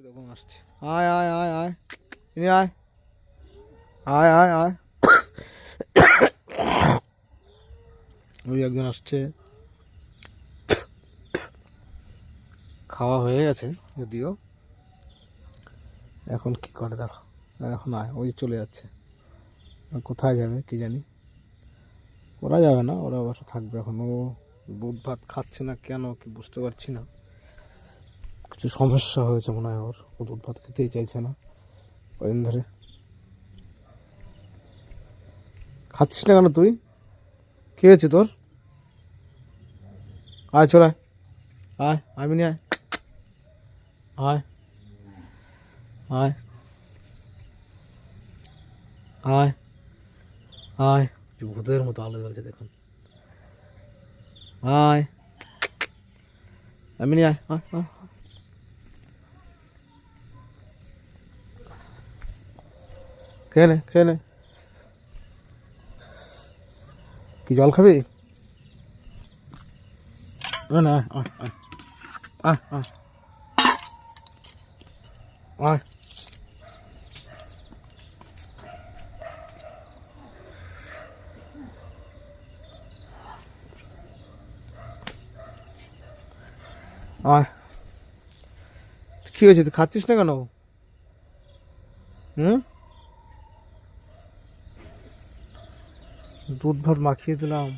ওই দেখুন আসছে। আয় আয় আয় আয় ইনি আয় আয় আয় আয় ওই একজন আসছে। খাওয়া হয়ে গেছে যদিও, এখন কি করে দেখো, এখন আয় ওই চলে যাচ্ছে। কোথায় যাবে কি জানি, ওরা যাবে না, ওরা অবশ্য থাকবে। এখন ও দুধ ভাত খাচ্ছে না কেন কি বুঝতে পারছি না, কিছু সমস্যা হয়েছে মনে হয় ওর, ও দুধ ভাত খেতেই চাইছে না কদিন ধরে। খাচ্ছিস না কেন তুই, কী হয়েছে তোর? আয় চলে আয়, আমি নি আয় আয় আয় আয় আয়, ভূতের মতো আলো জ্বলছে দেখুন। আয় আমি নি আয় আয় আয়, খেয়ে নে খেয়ে নে। কি জল খাবি? না আয় আয় আয় আয় আয় আয়। কী হয়েছে, তুই খাচ্ছিস না কেন? হুম, দুধ ভাত মাখিয়ে দিলাম।